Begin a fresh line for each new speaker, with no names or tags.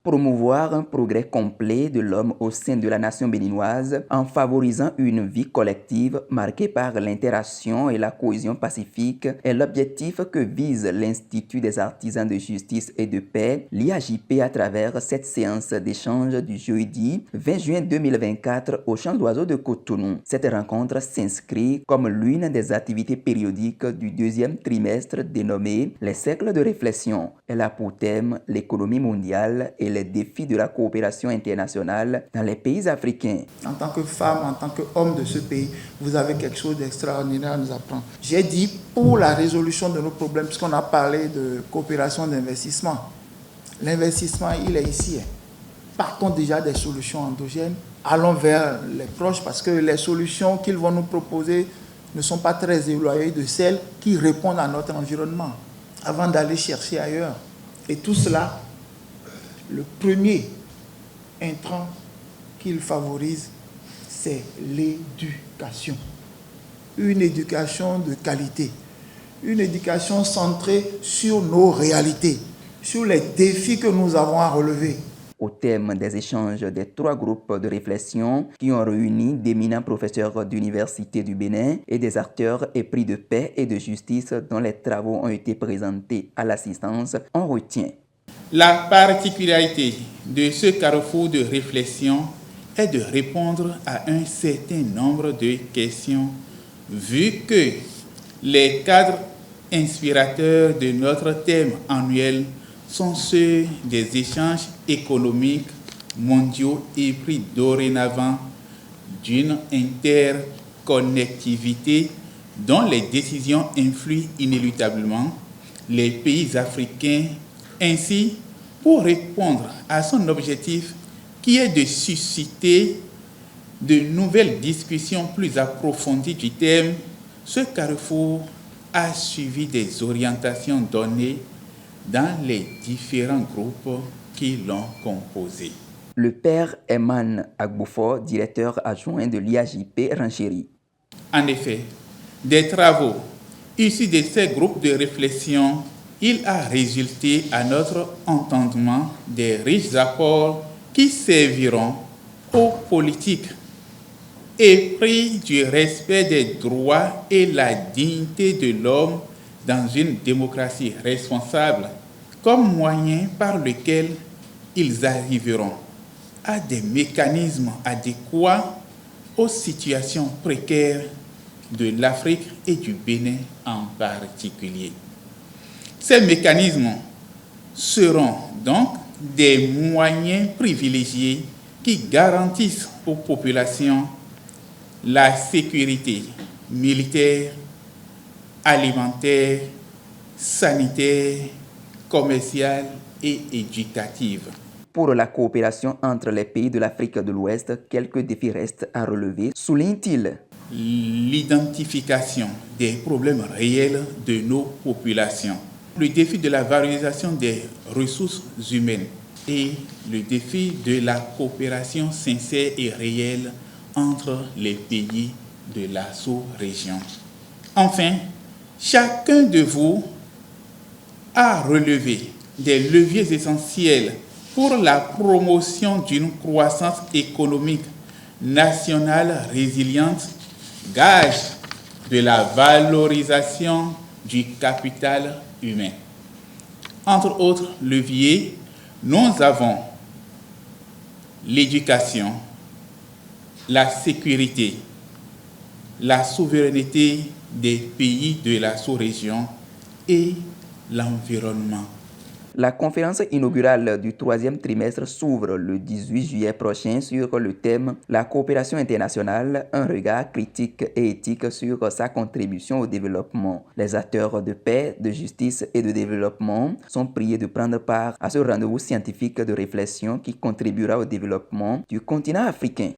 Promouvoir un progrès complet de l'homme au sein de la nation béninoise en favorisant une vie collective marquée par l'interaction et la cohésion pacifique est l'objectif que vise l'Institut des artisans de justice et de paix, l'IAJP, à travers cette séance d'échange du jeudi 20 juin 2024 au Champ d'Oiseaux de Cotonou. Cette rencontre s'inscrit comme l'une des activités périodiques du deuxième trimestre dénommée les cercles de réflexion. Elle a pour thème l'économie mondiale et les défis de la coopération internationale dans les pays africains.
En tant que femme, en tant qu'homme de ce pays, vous avez quelque chose d'extraordinaire à nous apprendre. J'ai dit pour la résolution de nos problèmes, puisqu'on a parlé de coopération d'investissement. L'investissement, il est ici. Partons déjà des solutions endogènes. Allons vers les proches parce que les solutions qu'ils vont nous proposer ne sont pas très éloignées de celles qui répondent à notre environnement avant d'aller chercher ailleurs. Et tout cela, le premier intrant qu'il favorise, c'est l'éducation. Une éducation de qualité, une éducation centrée sur nos réalités, sur les défis que nous avons à relever.
Au thème des échanges des trois groupes de réflexion qui ont réuni d'éminents professeurs d'université du Bénin et des acteurs épris de paix et de justice dont les travaux ont été présentés à l'assistance, on retient.
La particularité de ce carrefour de réflexion est de répondre à un certain nombre de questions, vu que les cadres inspirateurs de notre thème annuel sont ceux des échanges économiques mondiaux et pris dorénavant d'une interconnectivité dont les décisions influent inéluctablement les pays africains. Ainsi, pour répondre à son objectif qui est de susciter de nouvelles discussions plus approfondies du thème, ce carrefour a suivi des orientations données dans les différents groupes qui l'ont composé.
Le père Eman Agboufo, directeur adjoint de l'IAJP Ranchéri.
En effet, des travaux issus de ces groupes de réflexion, il a résulté à notre entendement des riches apports qui serviront aux politiques épris du respect des droits et la dignité de l'homme dans une démocratie responsable comme moyen par lequel ils arriveront à des mécanismes adéquats aux situations précaires de l'Afrique et du Bénin en particulier. Ces mécanismes seront donc des moyens privilégiés qui garantissent aux populations la sécurité militaire, alimentaire, sanitaire, commerciale et éducative.
Pour la coopération entre les pays de l'Afrique de l'Ouest, quelques défis restent à relever, souligne-t-il.
L'identification des problèmes réels de nos populations, le défi de la valorisation des ressources humaines et le défi de la coopération sincère et réelle entre les pays de la sous-région. Enfin, chacun de vous a relevé des leviers essentiels pour la promotion d'une croissance économique nationale résiliente, gage de la valorisation du capital humain. Entre autres leviers, nous avons l'éducation, la sécurité, la souveraineté des pays de la sous-région et l'environnement.
La conférence inaugurale du troisième trimestre s'ouvre le 18 juillet prochain sur le thème « La coopération internationale, un regard critique et éthique sur sa contribution au développement ». Les acteurs de paix, de justice et de développement sont priés de prendre part à ce rendez-vous scientifique de réflexion qui contribuera au développement du continent africain.